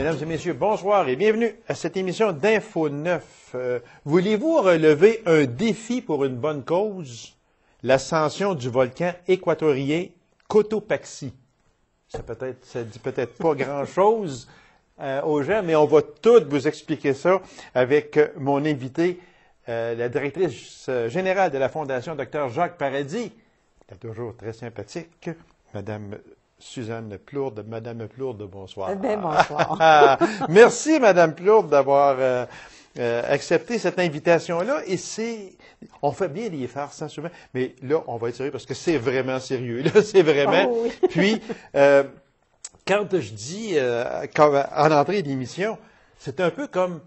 Mesdames et messieurs, bonsoir et bienvenue à cette émission d'Info 9. Voulez-vous relever un défi pour une bonne cause? L'ascension du volcan équatorien Cotopaxi. Ça dit peut-être pas grand-chose aux gens, mais on va tout vous expliquer ça avec mon invité, la directrice générale de la Fondation, Dr. Jacques Paradis. Elle est toujours très sympathique, Madame Suzanne Plourde. Madame Plourde, bonsoir. Bien, bonsoir. Merci, Madame Plourde, d'avoir accepté cette invitation-là. Et on fait bien les farces, hein, souvent, mais là, on va être sérieux parce que c'est vraiment sérieux. Là, c'est vraiment. Oh, oui. Puis, quand je dis en entrée d'émission, c'est un peu comme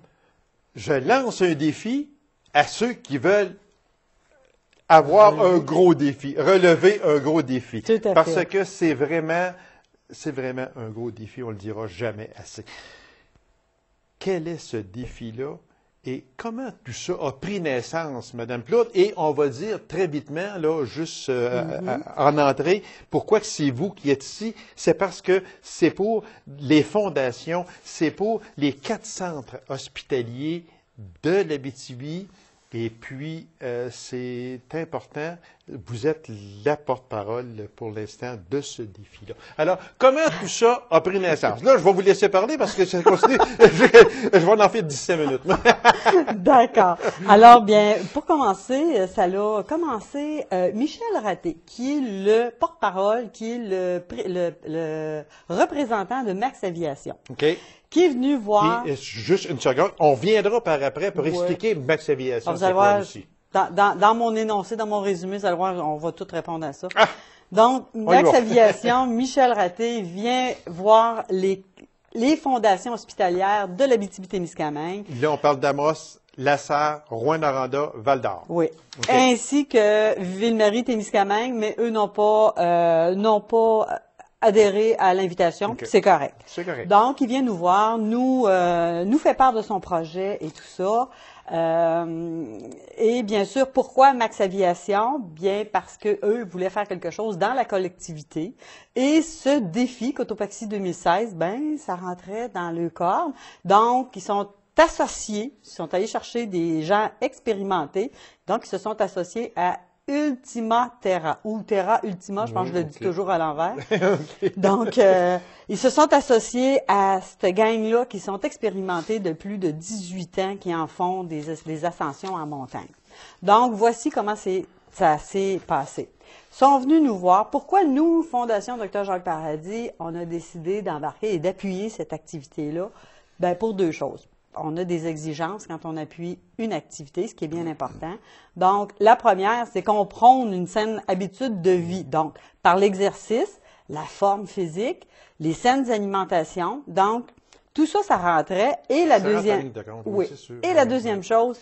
je lance un défi à ceux qui veulent avoir un gros défi, relever un gros défi. Tout à Parce fait. que c'est vraiment un gros défi, on ne le dira jamais assez. Quel est ce défi-là et comment tout ça a pris naissance, Madame Plourde? Et on va dire très vitement, là, juste en entrée, pourquoi que c'est vous qui êtes ici? C'est parce que c'est pour les fondations, c'est pour les 4 centres hospitaliers de l'Abitibi. Et puis, c'est important, vous êtes la porte-parole pour l'instant de ce défi-là. Alors, comment tout ça a pris naissance? Là, je vais vous laisser parler parce que ça continue. Je vais en faire 17 minutes. D'accord. Alors, bien, pour commencer, ça a commencé Michel Raté, qui est le porte-parole, qui est le représentant de Max Aviation. OK. Qui est venu voir... Puis, juste une seconde, on viendra par après pour expliquer Max Aviation. Alors, vous allez voir, ici. dans mon énoncé, dans mon résumé, vous allez voir, on va tout répondre à ça. Ah! Donc, Max Aviation, Michel Raté vient voir les fondations hospitalières de l'Abitibi-Témiscamingue. Là, on parle d'Amos, Lasserre, Rouyn-Noranda, Val-d'Or. Oui. Okay. Ainsi que Ville-Marie-Témiscamingue, mais eux n'ont pas adhéré à l'invitation. Okay. C'est correct. C'est correct. Donc, il vient nous voir, nous fait part de son projet et tout ça. Et bien sûr, pourquoi Max Aviation? Bien parce que eux voulaient faire quelque chose dans la collectivité. Et ce défi, Cotopaxi 2016, ben, ça rentrait dans le corps. Donc, ils sont associés, ils sont allés chercher des gens expérimentés. Donc, ils se sont associés à Ultima Terra, ou Terra Ultima, je pense que je le dis toujours à l'envers. Okay. Donc, ils se sont associés à cette gang-là qui sont expérimentés de plus de 18 ans, qui en font des ascensions en montagne. Donc, voici comment ça s'est passé. Ils sont venus nous voir. Pourquoi nous, Fondation Dr. Jacques Paradis, on a décidé d'embarquer et d'appuyer cette activité-là? Bien, pour 2 choses. On a des exigences quand on appuie une activité, ce qui est bien important. Donc, la première, c'est qu'on prône une saine habitude de vie. Donc, par l'exercice, la forme physique, les saines alimentations. Donc, tout ça, ça rentrait. Et la deuxième, oui. Et la deuxième chose,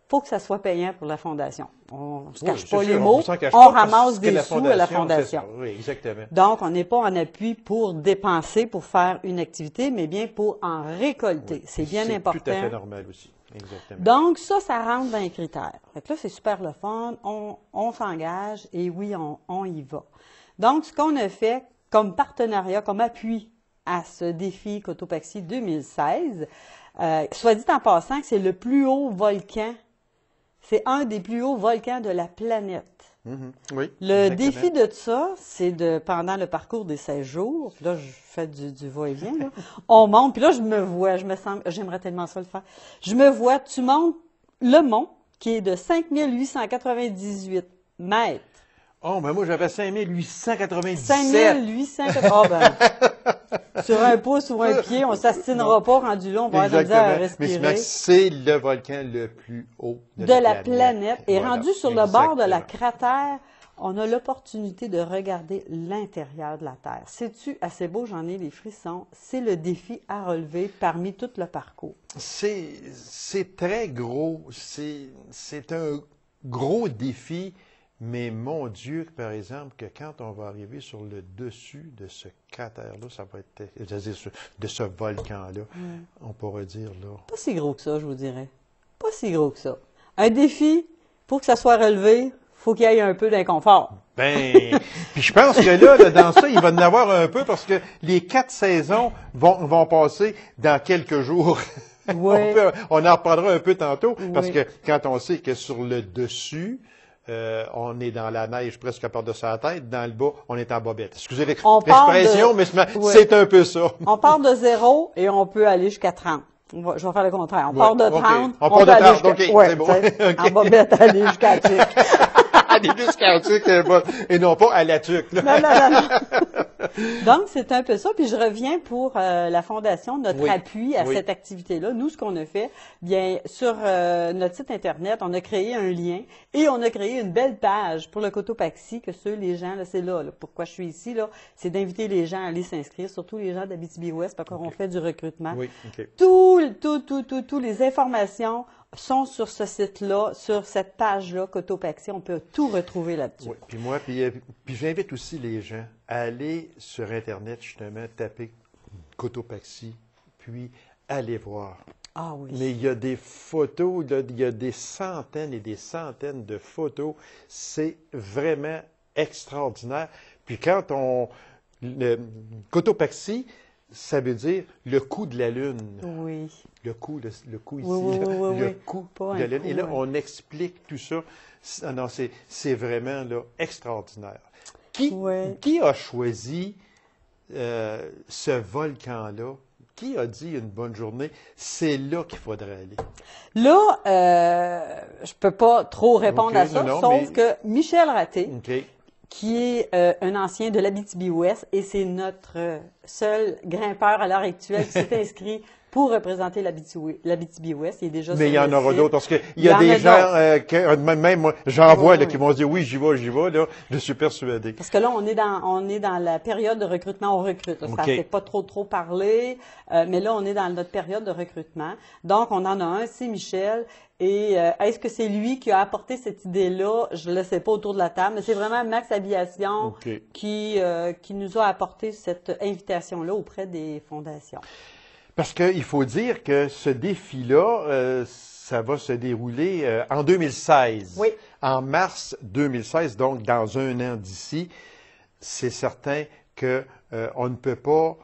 faut que ça soit payant pour la Fondation. On ne se cache pas les mots, on ramasse des sous à la Fondation. Oui, exactement. Donc, on n'est pas en appui pour dépenser, pour faire une activité, mais bien pour en récolter. Oui, c'est bien important. C'est tout à fait normal aussi. Exactement. Donc, ça rentre dans les critères. Fait que là, c'est super le fun, on s'engage et oui, on y va. Donc, ce qu'on a fait comme partenariat, comme appui à ce défi Cotopaxi 2016, soit dit en passant que c'est le plus haut volcan. C'est un des plus hauts volcans de la planète. Oui, le exactement. défi de ça, c'est pendant le parcours des 16 jours, là, je fais du va-et-vient, là, on monte, puis là, je me vois, j'aimerais tellement ça le faire. Je me vois, tu montes le mont, qui est de 5898 mètres. Oh, ben moi, j'avais 5897. 5897. Oh, ben, sur un pouce ou un pied, on ne s'astinera pas rendu là, on va avoir de la misère à respirer. Mais c'est le volcan le plus haut de la planète. Et voilà, rendu sur le bord de la cratère, on a l'opportunité de regarder l'intérieur de la Terre. C'est-tu assez beau? J'en ai les frissons. C'est le défi à relever parmi tout le parcours. C'est très gros. C'est un gros défi. Mais mon Dieu, par exemple, que quand on va arriver sur le dessus de ce cratère-là, ça va être, c'est-à-dire de ce volcan-là, on pourrait dire, là... Pas si gros que ça, je vous dirais. Pas si gros que ça. Un défi, pour que ça soit relevé, faut qu'il y ait un peu d'inconfort. Ben, puis je pense que là, dans ça, il va en avoir un peu parce que les 4 saisons vont passer dans quelques jours. Oui. On en reparlera un peu tantôt parce Oui. que quand on sait que sur le dessus, on est dans la neige presque à part de sa tête, dans le bas, on est en bobette. Excusez l'expression, mais c'est un peu ça. On part de 0 et on peut aller jusqu'à 30. Je vais faire le contraire. On part de 30, on part peut de aller 30, jusqu'à... OK, c'est bon. En bobette, aller jusqu'à tuque. Aller jusqu'à la tuque, et non pas à la tuque. Là. Non. Donc, c'est un peu ça. Puis je reviens pour la Fondation, notre appui à cette activité-là. Nous, ce qu'on a fait, bien, sur notre site Internet, on a créé un lien et on a créé une belle page pour le Cotopaxi que les gens, là, c'est là, pourquoi je suis ici, là, c'est d'inviter les gens à aller s'inscrire, surtout les gens d'Abitibi-Ouest, parce qu'on fait du recrutement. Oui, OK. Toutes les informations sont sur ce site-là, sur cette page-là, Cotopaxi. On peut tout retrouver là-dessus. Oui, puis j'invite aussi les gens à aller sur Internet, justement, taper Cotopaxi, puis aller voir. Ah oui. Mais il y a des photos, il y a des centaines et des centaines de photos. C'est vraiment extraordinaire. Puis quand Cotopaxi, ça veut dire le coup de la Lune. Oui. Le coup ici, le coup de la Lune. Et là, on explique tout ça. Non, c'est vraiment là, extraordinaire. Qui a choisi ce volcan-là? Qui a dit une bonne journée? C'est là qu'il faudrait aller. Là, je peux pas trop répondre à ça, sauf que Michel Raté, qui est un ancien de l'Abitibi-Ouest, et c'est notre seul grimpeur à l'heure actuelle qui s'est inscrit pour représenter l'Abitibi-Ouest. Il est déjà Mais il y en aura site. d'autres, parce qu'il y a des gens, même moi, j'en vois qui vont se dire, oui, j'y vais, là, je suis persuadé. Parce que là, on est dans la période de recrutement, on recrute. Ça ne fait pas trop parler, mais là, on est dans notre période de recrutement. Donc, on en a un, c'est Michel. Et est-ce que c'est lui qui a apporté cette idée-là? Je ne le sais pas autour de la table, mais c'est vraiment Max Aviation qui nous a apporté cette invitation-là auprès des fondations. Parce qu'il faut dire que ce défi-là, ça va se dérouler en 2016. Oui. En mars 2016, donc dans un an d'ici, c'est certain qu'on ne peut pas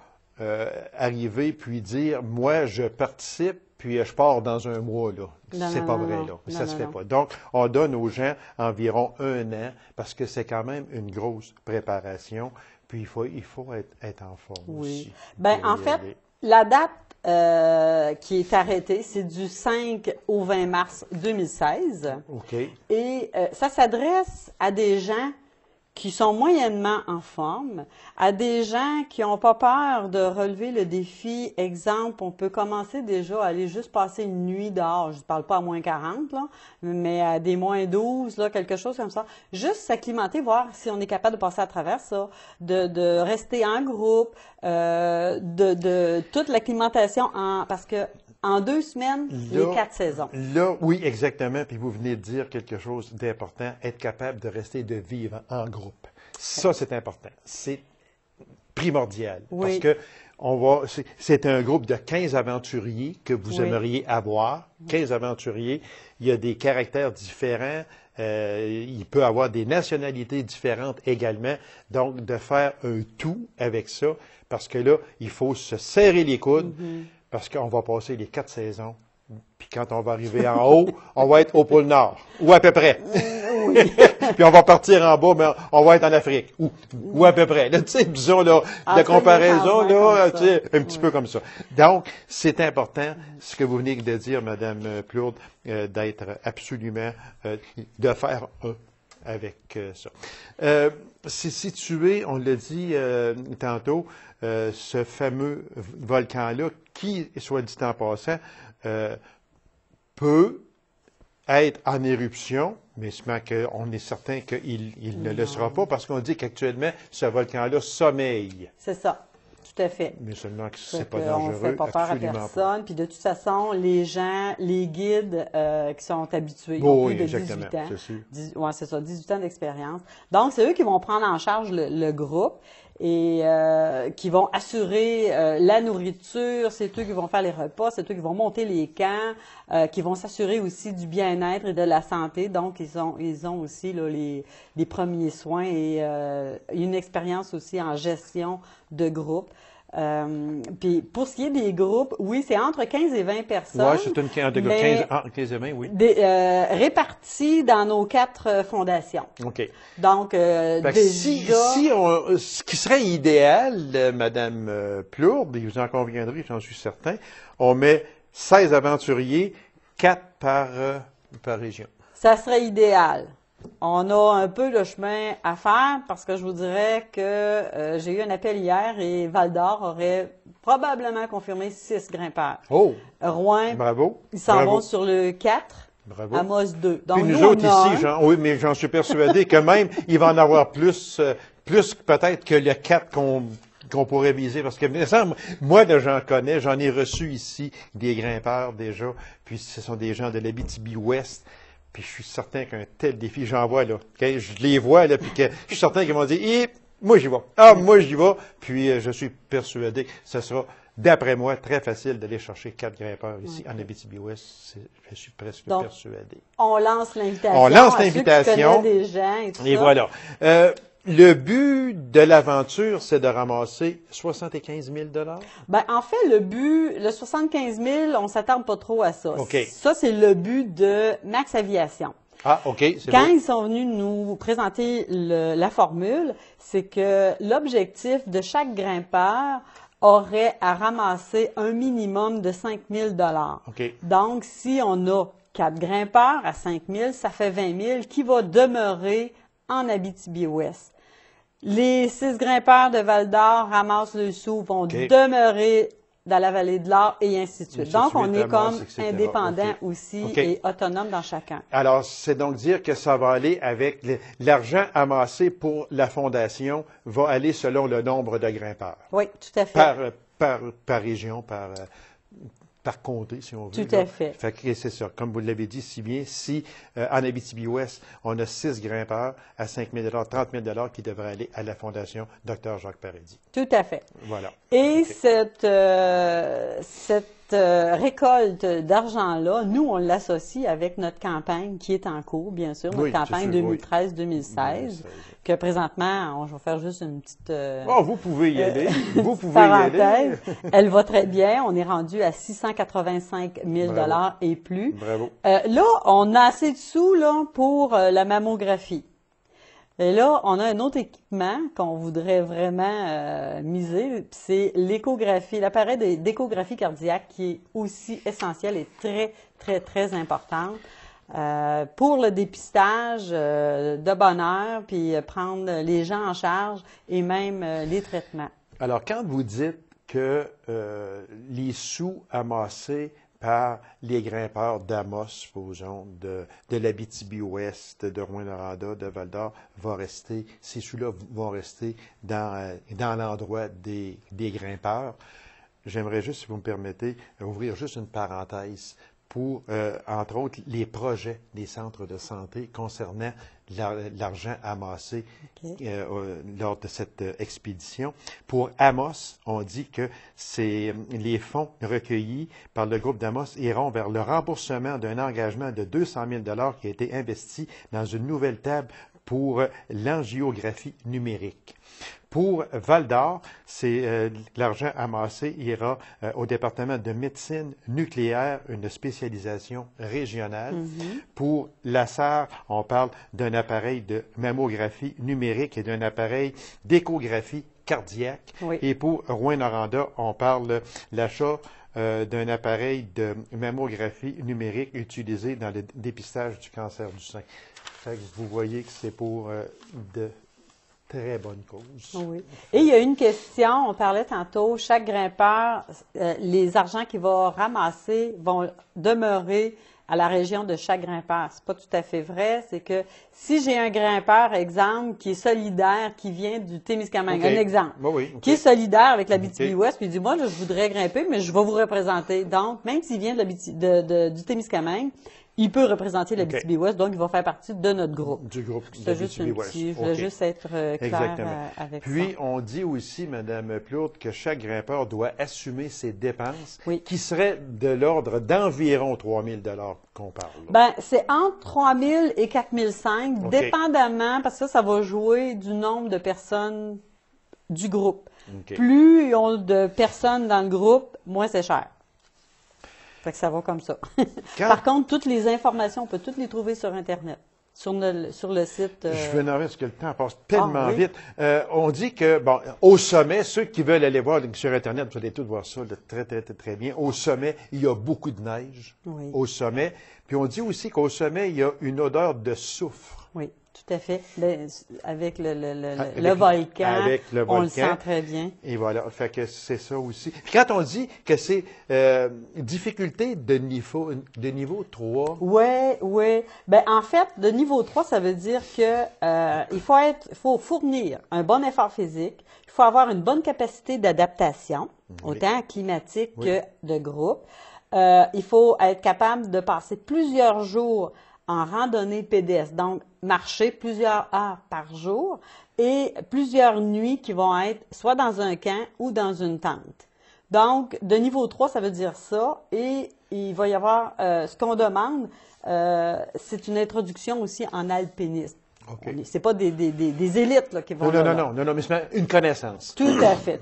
arriver puis dire, moi, je participe, puis je pars dans un mois, là. C'est pas vrai, là. Ça se fait pas. Donc, on donne aux gens environ un an, parce que c'est quand même une grosse préparation, puis il faut être en forme aussi. Bien, en fait, la date qui est arrêtée, c'est du 5 au 20 mars 2016. OK. Et ça s'adresse à des gens qui sont moyennement en forme, à des gens qui n'ont pas peur de relever le défi. Exemple, on peut commencer déjà à aller juste passer une nuit dehors. Je ne parle pas à moins 40, là, mais à des moins 12, là, quelque chose comme ça. Juste s'acclimater, voir si on est capable de passer à travers ça, de rester en groupe, de toute l'acclimatation parce que en 2 semaines, les 4 saisons. Là, oui, exactement. Puis vous venez de dire quelque chose d'important, être capable de rester et de vivre en groupe. Ça, c'est important. C'est primordial. Oui. Parce que c'est un groupe de 15 aventuriers que vous aimeriez avoir. 15 aventuriers. Il y a des caractères différents. Il peut y avoir des nationalités différentes également. Donc, de faire un tout avec ça, parce que là, il faut se serrer les coudes. Parce qu'on va passer les 4 saisons. Puis quand on va arriver en haut, on va être au pôle Nord. Ou à peu près. Puis on va partir en bas, mais on va être en Afrique. Ou à peu près. Là, tu sais, disons, là, la comparaison, là, tu sais, un petit peu comme ça. Donc, c'est important, ce que vous venez de dire, Madame Plourde, d'être absolument, de faire un avec ça. C'est situé, on l'a dit tantôt, ce fameux volcan-là, qui, soit dit en passant, peut être en éruption, mais on est certain qu'il ne le sera pas, parce qu'on dit qu'actuellement, ce volcan-là sommeille. C'est ça. Tout à fait. Mais seulement que c'est pas dangereux. On ne fait pas peur à personne. Puis de toute façon, les gens, les guides qui sont habitués, ils ont plus de 18 ans. C'est sûr. Oui, c'est ça, 18 ans d'expérience. Donc, c'est eux qui vont prendre en charge le groupe. et qui vont assurer la nourriture, c'est eux qui vont faire les repas, c'est eux qui vont monter les camps, qui vont s'assurer aussi du bien-être et de la santé. Donc, ils ont aussi là, les premiers soins et une expérience aussi en gestion de groupe. Puis pour ce qui est des groupes, oui, c'est entre 15 et 20 personnes. Oui, c'est une 15 et 20, oui. Répartis dans nos 4 fondations. OK. Donc, ce qui serait idéal, Madame Plourde, et vous en conviendrez, j'en suis certain, on met 16 aventuriers, 4 par région. Ça serait idéal. On a un peu de chemin à faire parce que je vous dirais que j'ai eu un appel hier et Val-d'Or aurait probablement confirmé 6 grimpeurs. Oh! Rouen, Bravo! Ils s'en vont sur le 4. Bravo. Amos 2. Donc, puis nous autres ici, oui, mais j'en suis persuadé que même il va en avoir plus peut-être que le 4 qu'on pourrait viser. Parce que, moi, j'en connais, j'en ai reçu ici des grimpeurs déjà, puis ce sont des gens de l'Abitibi-Ouest. Puis je suis certain qu'un tel défi, j'en vois là, je les vois là, puis que je suis certain qu'ils vont dire, moi j'y vais. Ah, moi j'y vais. Puis je suis persuadé que ce sera, d'après moi, très facile d'aller chercher 4 grimpeurs ici en Abitibi-Ouest. Je suis presque persuadé. On lance l'invitation. On lance l'invitation. Des gens et tout et ça. Voilà. Le but de l'aventure, c'est de ramasser 75 000 $? Ben, en fait, le 75 000, on s'attarde pas trop à ça. OK. Ça, c'est le but de Max Aviation. Ah, OK. Quand ils sont venus nous présenter la formule, c'est que l'objectif de chaque grimpeur aurait à ramasser un minimum de 5 000 $. OK. Donc, si on a 4 grimpeurs à 5 000, ça fait 20 000 qui va demeurer en Abitibi-Ouest. Les 6 grimpeurs de Val-d'Or ramassent le sou, vont demeurer dans la vallée de l'Or et ainsi de suite. Donc, on est comme indépendant aussi et autonome dans chacun. Alors, c'est donc dire que ça va aller avec l'argent amassé pour la fondation va aller selon le nombre de grimpeurs. Oui, tout à fait. Par région, par comté, si on veut. Tout à fait. Fait que c'est ça. Comme vous l'avez dit si bien, si en Abitibi-Ouest, on a 6 grimpeurs à 5 000 $, 30 000 $ qui devraient aller à la Fondation Dr Jacques Paradis. Tout à fait. Voilà. Et cette récolte d'argent-là, nous, on l'associe avec notre campagne qui est en cours, bien sûr, notre campagne 2013-2016, que présentement, je vais faire juste une petite vous pouvez y aller. Vous pouvez parenthèse. y aller. Elle va très bien. On est rendu à 685 000 $ et plus. Bravo. Là, on a assez de sous là, pour la mammographie. Et là, on a un autre équipement qu'on voudrait vraiment miser, c'est l'échographie, l'appareil d'échographie cardiaque qui est aussi essentiel et très, très, très important pour le dépistage de bonne heure, puis prendre les gens en charge et même les traitements. Alors, quand vous dites que les sous amassés par les grimpeurs d'Amos, supposons, de l'Abitibi-Ouest, de Rouyn-Noranda, de Val-d'Or, ces sous-là vont rester dans l'endroit des grimpeurs. J'aimerais juste, si vous me permettez, ouvrir juste une parenthèse pour, entre autres, les projets des centres de santé concernant l'argent amassé lors de cette expédition. Pour Amos, on dit que les fonds recueillis par le groupe d'Amos iront vers le remboursement d'un engagement de 200 000 $ qui a été investi dans une nouvelle table pour l'angiographie numérique. Pour Val-d'Or, l'argent amassé ira au département de médecine nucléaire, une spécialisation régionale. Pour la SAR, on parle d'un appareil de mammographie numérique et d'un appareil d'échographie cardiaque. Et pour Rouyn-Noranda, on parle de l'achat d'un appareil de mammographie numérique utilisé dans le dépistage du cancer du sein. Fait que vous voyez que c'est pour de très bonne cause. Oui. Et il y a une question, on parlait tantôt, chaque grimpeur, les argents qu'il va ramasser vont demeurer à la région de chaque grimpeur. C'est pas tout à fait vrai, c'est que si j'ai un grimpeur, exemple, qui est solidaire, qui vient du Témiscamingue, un exemple, qui est solidaire avec l'Abitibi-Ouest, puis il dit, moi, je voudrais grimper, mais je vais vous représenter. Donc, même s'il vient du Témiscamingue, il peut représenter l'Abitibi-Ouest, donc il va faire partie de notre groupe. Du groupe C'est juste un petit, je voulais juste être clair avec ça. Puis, on dit aussi, Mme Plourde, que chaque grimpeur doit assumer ses dépenses, qui seraient de l'ordre d'environ 3 000 qu'on parle. Ben, c'est entre 3 000 et 4 500, dépendamment, parce que ça va jouer du nombre de personnes du groupe. Plus ils ont de personnes dans le groupe, moins c'est cher. Fait que ça va comme ça. Par contre, toutes les informations, on peut toutes les trouver sur Internet, sur le site. Je veux en parce que le temps passe tellement vite. On dit que, bon, au sommet, ceux qui veulent aller voir sur Internet, vous allez tous voir ça très bien. Au sommet, il y a beaucoup de neige. Au sommet. Puis on dit aussi qu'au sommet, il y a une odeur de soufre. Oui. Tout à fait. Avec le volcan, on le sent très bien. Et voilà, fait que c'est ça aussi. Puis quand on dit que c'est difficulté de niveau 3... Oui. Ben, en fait, de niveau 3, ça veut dire que il faut fournir un bon effort physique, il faut avoir une bonne capacité d'adaptation, autant climatique que de groupe. Il faut être capable de passer plusieurs jours en randonnée pédestre, donc marcher plusieurs heures par jour et plusieurs nuits qui vont être soit dans un camp ou dans une tente. Donc, de niveau 3, ça veut dire ça, et il va y avoir, ce qu'on demande, c'est une introduction aussi en alpinisme. C'est pas des élites là, qui vont Non, mais c'est une connaissance. Tout à fait.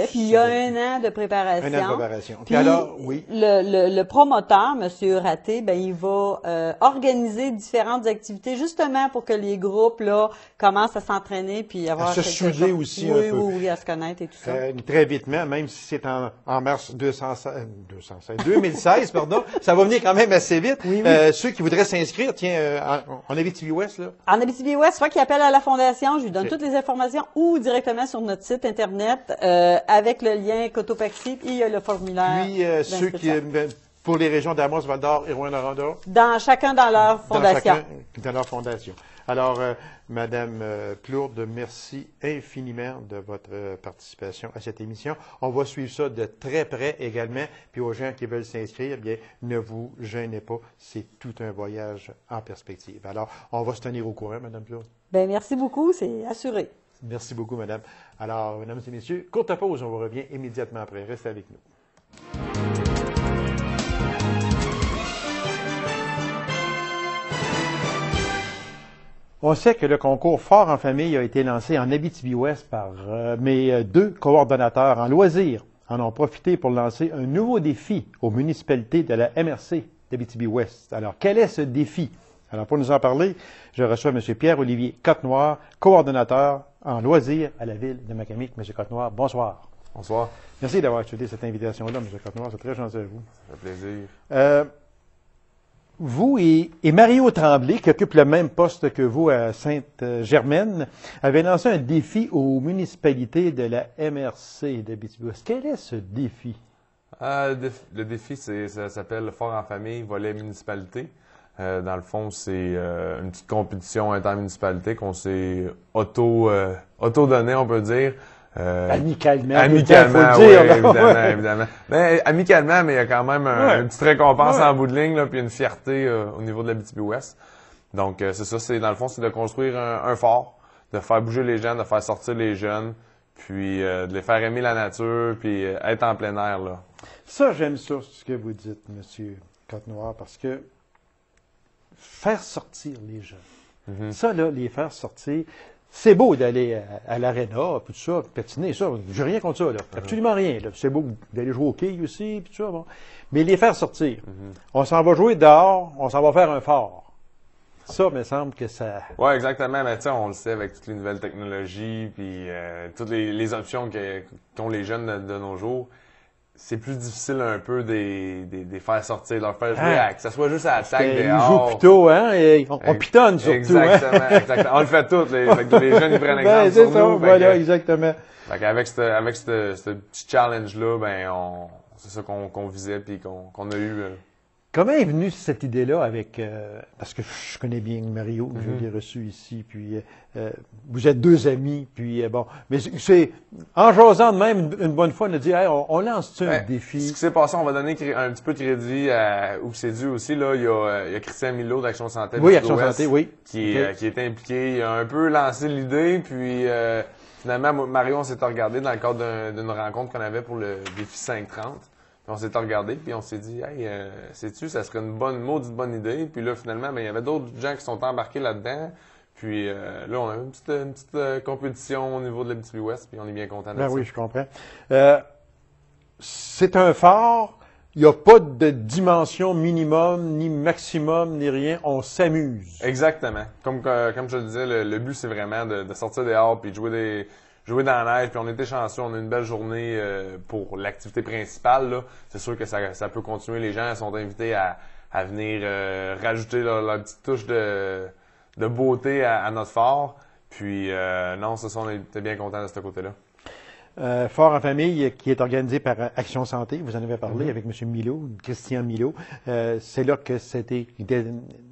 Puis il y a un an de préparation. Un an de préparation. Puis alors, le promoteur, M. Raté, ben il va organiser différentes activités justement pour que les groupes là commencent à s'entraîner puis avoir à se souder aussi un peu. Oui, à se connaître et tout ça. Très vitement, même si c'est en mars 2016, pardon, ça va venir quand même assez vite. Ceux qui voudraient s'inscrire, en Abitibi-Ouest là. En Abitibi-Ouest, soit qu'il appelle à la Fondation, je lui donne toutes les informations, ou directement sur notre site Internet, avec le lien Cotopaxi, puis il y a le formulaire. Puis, ceux qui, pour les régions d'Amos, Val-d'Or et Rouyn-Noranda? Chacun dans leur fondation. Dans leur fondation. Alors, Madame Plourde, merci infiniment de votre participation à cette émission. On va suivre ça de très près également. Puis aux gens qui veulent s'inscrire, bien, ne vous gênez pas. C'est tout un voyage en perspective. Alors, on va se tenir au courant, Madame Plourde. Bien, merci beaucoup. C'est assuré. Merci beaucoup, Madame. Alors, Mesdames et Messieurs, courte pause. On vous revient immédiatement après. Restez avec nous. On sait que le concours Fort en famille a été lancé en Abitibi-Ouest par mes deux coordonnateurs en loisirs. En ont profité pour lancer un nouveau défi aux municipalités de la MRC d'Abitibi-Ouest. Alors, quel est ce défi? Alors, pour nous en parler, je reçois M. Pierre-Olivier Cotenoir, coordonnateur en loisirs à la ville de Macamic. M. Cotenoir, bonsoir. Bonsoir. Merci d'avoir accepté cette invitation-là, M. Cotenoir. C'est très gentil à vous. Ça fait plaisir. Vous et Mario Tremblay, qui occupe le même poste que vous à Sainte-Germaine, avez lancé un défi aux municipalités de la MRC d'Abitibi-Ouest. Quel est ce défi? Le défi, ça s'appelle Fort en famille, volet municipalité. Dans le fond, c'est une petite compétition intermunicipalité qu'on s'est auto-donné, on peut dire. Amicalement, faut le dire, évidemment. Mais amicalement, mais il y a quand même une petite récompense en bout de ligne, là, puis une fierté au niveau de l'Abitibi-Ouest. Donc, c'est ça, dans le fond, c'est de construire un fort, de faire bouger les gens, de faire sortir les jeunes, puis de les faire aimer la nature, puis être en plein air, là. Ça, j'aime ça, ce que vous dites, M. Cotenoir, parce que faire sortir les jeunes, ça, là, les faire sortir... C'est beau d'aller à l'aréna, puis tout ça, patiner, ça. J'ai rien contre ça, là. Absolument rien, là. C'est beau d'aller jouer au quai aussi, puis tout ça, bon. Mais les faire sortir. On s'en va jouer dehors, on s'en va faire un fort. Ça, il me semble que ça... Oui, exactement. Mais tu sais, on le sait avec toutes les nouvelles technologies, puis toutes les options qu'ont les jeunes de nos jours. C'est plus difficile un peu de faire sortir, de leur faire jouer que ça soit juste à la tag dehors. Ils jouent plutôt, hein, et on pitonne surtout. Exactement. On le fait tous, les jeunes, ils prennent exemple sur nous. Voilà, exactement. Avec ce petit challenge-là, c'est ça qu'on visait, puis qu'on a eu Comment est venue cette idée-là avec... parce que je connais bien Mario, je l'ai reçu ici, puis vous êtes deux amis, puis bon... Mais c'est... En jasant de même, une bonne fois, on a dit, hey, on lance-tu un défi? Ce qui s'est passé, on va donner un petit peu de crédit à où c'est dû aussi. Là, il y a Christian Milot d'Action Santé. Oui, Action Santé, oui. Qui était impliqué. Il a un peu lancé l'idée, puis finalement, Mario, on s'est regardé dans le cadre d'une rencontre qu'on avait pour le défi 530. Puis on s'est regardé, puis on s'est dit, hey, sais-tu, ça serait une maudite bonne idée. Puis là, finalement, il y avait d'autres gens qui sont embarqués là-dedans. Puis là, on a une petite compétition au niveau de l'Abitibi-Ouest, puis on est bien content de ça. Oui, je comprends. C'est un phare. Il n'y a pas de dimension minimum, ni maximum, ni rien. On s'amuse. Exactement. Comme je le disais, le but, c'est vraiment de sortir dehors, puis de jouer dans la neige, puis on était chanceux, on a une belle journée pour l'activité principale. Là. C'est sûr que ça peut continuer. Les gens sont invités à venir rajouter leur petite touche de beauté à notre phare. Puis non, c'est ça, on était bien contents de ce côté-là. Phare en famille qui est organisé par Action Santé, vous en avez parlé avec M. Milot, Christian Milot. C'est là que c'était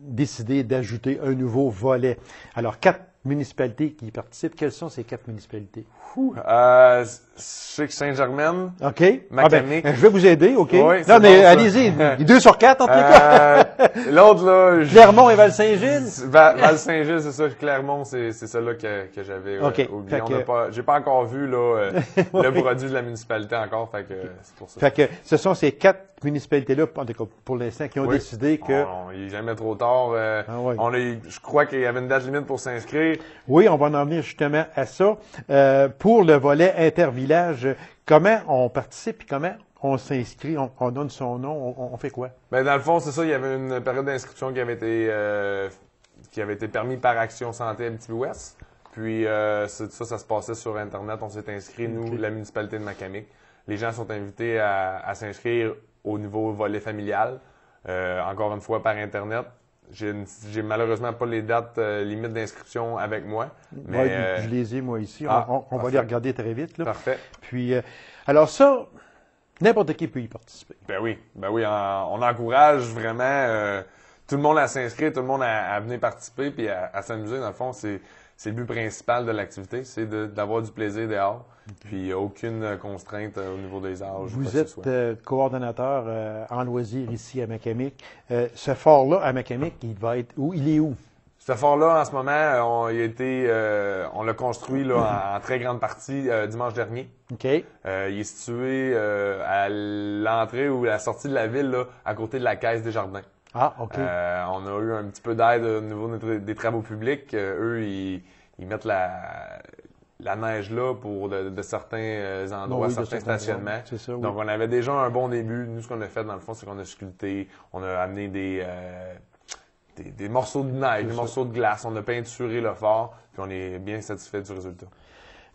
décidé d'ajouter un nouveau volet. Alors, 4 municipalités qui y participent. Quelles sont ces 4 municipalités? Je sais que Saint-Germain, OK. Macamic. Je vais vous aider, OK? Oui, non, mais allez-y, 2 sur 4 en tout cas. L'autre, là... Clermont et Val-Saint-Gilles? Val-Saint-Gilles, c'est ça. Clermont, c'est celle-là que j'avais oublié. J'ai pas encore vu là, le produit de la municipalité encore, fait que c'est pour ça. Fait que ce sont ces 4 municipalités-là, en tout cas pour l'instant, qui ont décidé que... Il n'est jamais trop tard. Je crois qu'il y avait une date limite pour s'inscrire. Oui, on va en venir justement à ça. Pour le volet intervillage, comment on participe et comment on s'inscrit, on donne son nom, on fait quoi? Bien, dans le fond, c'est ça, il y avait une période d'inscription qui avait été permis par Action Santé Abitibi-Ouest. Puis ça se passait sur Internet. On s'est inscrit, nous, la municipalité de Macamic. Les gens sont invités à s'inscrire au niveau volet familial, encore une fois par Internet. J'ai malheureusement pas les dates limites d'inscription avec moi. Mais, je les ai, moi, ici. On va les regarder très vite. Là. Parfait. Puis, alors ça, n'importe qui peut y participer. Ben oui, on encourage vraiment tout le monde à s'inscrire, tout le monde à venir participer puis à s'amuser. Dans le fond, c'est le but principal de l'activité, c'est d'avoir du plaisir dehors. Puis il n'y a aucune contrainte au niveau des âges. Vous êtes coordonnateur en loisirs ici à Macamic. Ce phare-là à Macamic, il va être où? Il est où? Ce phare-là, en ce moment, on l'a construit là, en très grande partie dimanche dernier. OK. Il est situé à l'entrée ou à la sortie de la ville, là, à côté de la Caisse des Jardins. Ah, OK. On a eu un petit peu d'aide au niveau des travaux publics. Eux, ils mettent la neige là pour de certains endroits, certains stationnements. C'est ça, oui. Donc, on avait déjà un bon début. Nous, ce qu'on a fait, dans le fond, c'est qu'on a sculpté, on a amené des morceaux de neige, des morceaux de glace. On a peinturé le phare, puis on est bien satisfait du résultat.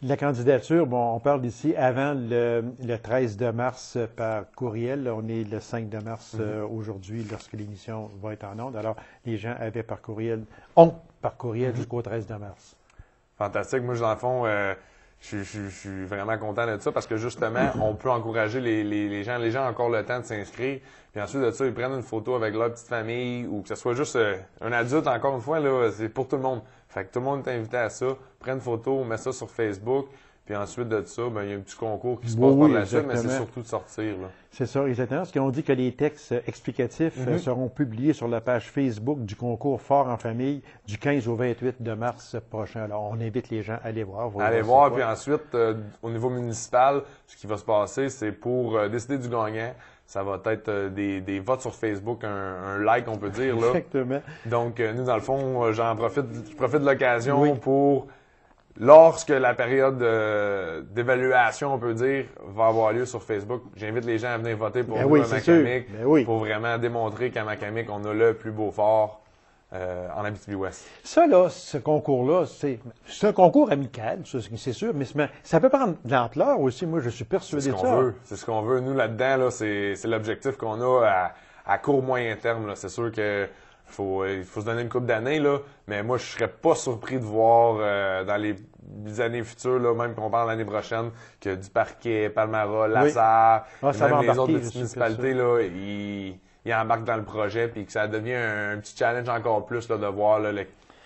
La candidature, bon, on parle ici avant le 13 de mars par courriel. On est le 5 de mars aujourd'hui lorsque l'émission va être en ondes. Alors, les gens avaient par courriel jusqu'au 13 de mars. Fantastique. Moi, dans le fond, je suis vraiment content de ça parce que justement, on peut encourager les gens. Les gens ont encore le temps de s'inscrire. Puis ensuite de ça, ils prennent une photo avec leur petite famille ou que ce soit juste un adulte, encore une fois, là, c'est pour tout le monde. Fait que tout le monde est invité à ça. Prends une photo, on met ça sur Facebook. Puis ensuite de ça, il y a un petit concours qui se passe par la suite, mais c'est surtout de sortir. Là. C'est ça, exactement. Parce qu'on dit que les textes explicatifs seront publiés sur la page Facebook du concours Phare en famille du 15 au 28 de mars prochain. Alors, on invite les gens à aller voir. Allez voir, puis ensuite, au niveau municipal, ce qui va se passer, c'est pour décider du gagnant. Ça va être des votes sur Facebook, un like, on peut dire. Là. Exactement. Donc, nous, dans le fond, je profite de l'occasion pour... Lorsque la période d'évaluation, on peut dire, va avoir lieu sur Facebook, j'invite les gens à venir voter pour nous à Macamic, pour vraiment démontrer qu'à Macamic, on a le plus beau phare en Abitibi-Ouest. Ça, là, ce concours-là, c'est un concours amical, c'est sûr, mais ça peut prendre de l'ampleur aussi. Moi, je suis persuadé de ça. C'est ce qu'on veut. Nous, là-dedans, là, c'est l'objectif qu'on a à court moyen terme. C'est sûr que il faut se donner une couple d'années, là, mais moi, je serais pas surpris de voir dans les années futures, là, même qu'on parle l'année prochaine, que du Parquet, Palmara, Lassar, même les autres petites municipalités, là, ils ils embarquent dans le projet, puis que ça devient un petit challenge encore plus là, de voir là,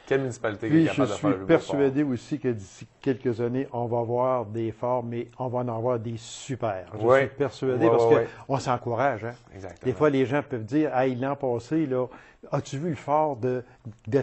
quelle municipalité Puis, est capable de faire le je suis plus beau fort. persuadé aussi que d'ici quelques années, on va avoir des forts, mais on va en avoir des super. Je Oui. suis persuadé Oui, parce oui, qu'on s'encourage. Hein? Exactement. Des fois, les gens peuvent dire, hey, l'an passé, là, as-tu vu le fort de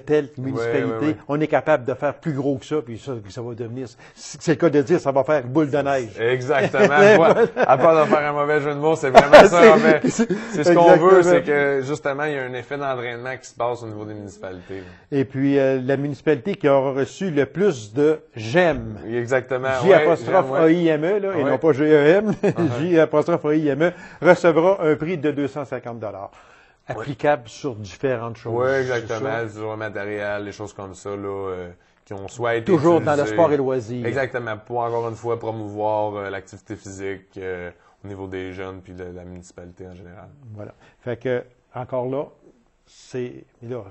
telle municipalité? oui. On est capable de faire plus gros que ça, puis ça va devenir. C'est le cas de dire, ça va faire boule de neige. Exactement. À part de faire un mauvais jeu de mots, c'est vraiment ça. Mais c'est ce qu'on veut, c'est que justement, il y a un effet d'entraînement qui se passe au niveau des municipalités. Et puis, la municipalité qui aura reçu le plus de j'aime. Oui, exactement. J'-A-I-M-E, là, et non pas G-E-M, J'-A-I-M-E, recevra un prix de 250 applicable sur différentes choses. Oui, exactement. Sur le matériel, des choses comme ça, là, qui ont soit été toujours utilisées. dans le sport et loisirs. Exactement. Pour, encore une fois, promouvoir l'activité physique au niveau des jeunes puis de la municipalité en général. Voilà. Fait que, encore là, là,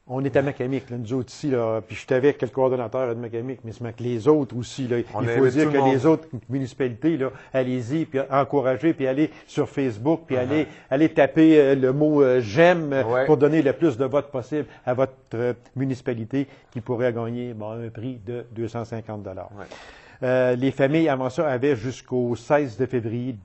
on est à Macamic, là, nous autres ici, là, puis je suis avec quelques coordonnateurs de Macamic, mais c'est que les autres aussi, là, il faut dire que les autres municipalités, là, allez-y, puis encouragez, puis allez sur Facebook, puis allez taper le mot j'aime pour donner le plus de votes possible à votre municipalité qui pourrait gagner un prix de 250 les familles, avant ça, avaient jusqu'au 16 de février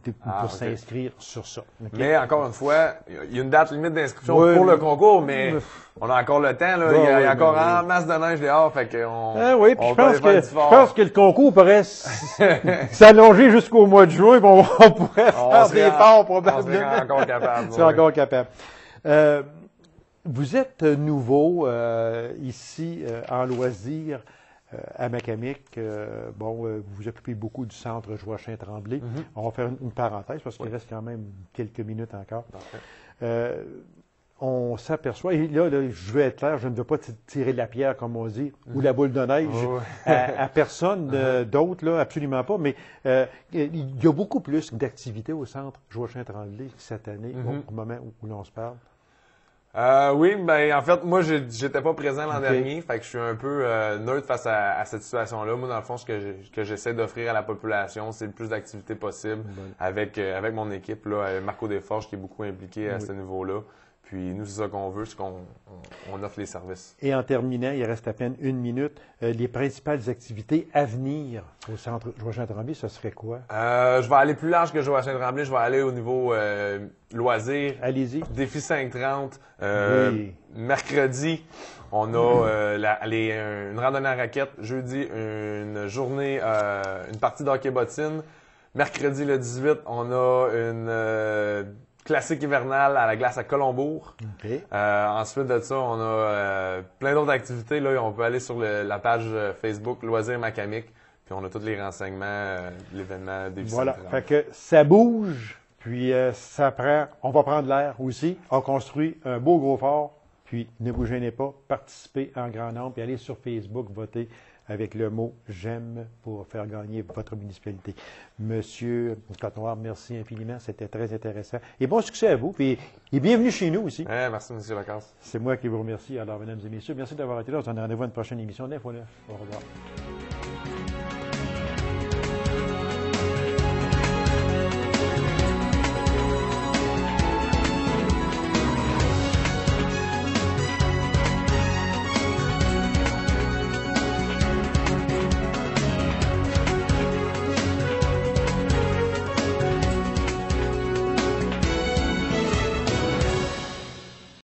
pour s'inscrire sur ça. Okay? Mais encore une fois, il y a une date limite d'inscription pour le concours, mais on a encore le temps. Là. Il y a encore en masse de neige dehors. Fait qu'on, puis je pense que le concours pourrait s'allonger jusqu'au mois de juin, puis on pourrait faire des efforts probablement. On serait encore capable. C'est encore capable. Vous êtes nouveau ici en loisirs. À Macamic, vous vous occupez beaucoup du centre Joachim-Tremblay. On va faire une parenthèse parce qu'il reste quand même quelques minutes encore. On s'aperçoit, et là, je veux être clair, je ne veux pas tirer de la pierre, comme on dit, ou la boule de neige à personne d'autre, là, absolument pas, mais il y a beaucoup plus d'activités au centre Joachim-Tremblay cette année, au moment où l'on se parle. Oui, ben en fait, moi, j'étais pas présent l'an dernier, fait que je suis un peu neutre face à cette situation-là. Moi, dans le fond, ce que j'essaie d'offrir à la population, c'est le plus d'activités possible avec mon équipe, là, Marco Desforges, qui est beaucoup impliqué à ce niveau-là. Puis nous, c'est ça qu'on veut, c'est qu'on offre les services. Et en terminant, il reste à peine une minute, les principales activités à venir au centre Joachim-Tremblay, ce serait quoi? Je vais aller plus large que Joachim-Tremblay, je vais aller au niveau loisirs. Allez-y. Défi 530. Mercredi, on a une randonnée à raquettes. Jeudi, une journée, une partie d'hockey bottine. Mercredi, le 18, on a une classique hivernale à la glace à Colombourg. Ensuite de ça, on a plein d'autres activités. Là, on peut aller sur la page Facebook Loisirs Macamic, puis on a tous les renseignements de l'événement des Voilà, fait que ça bouge, puis on va prendre l'air aussi. On construit un beau gros fort, puis ne vous gênez pas, participez en grand nombre, puis allez sur Facebook voter avec le mot « J'aime » pour faire gagner votre municipalité. Monsieur Côte-Noire, merci infiniment. C'était très intéressant. Et bon succès à vous. Et bienvenue chez nous aussi. Merci, M. Lacasse. C'est moi qui vous remercie. Alors, mesdames et messieurs, merci d'avoir été là. On se donne rendez-vous à une prochaine émission d'Info 9. Au revoir.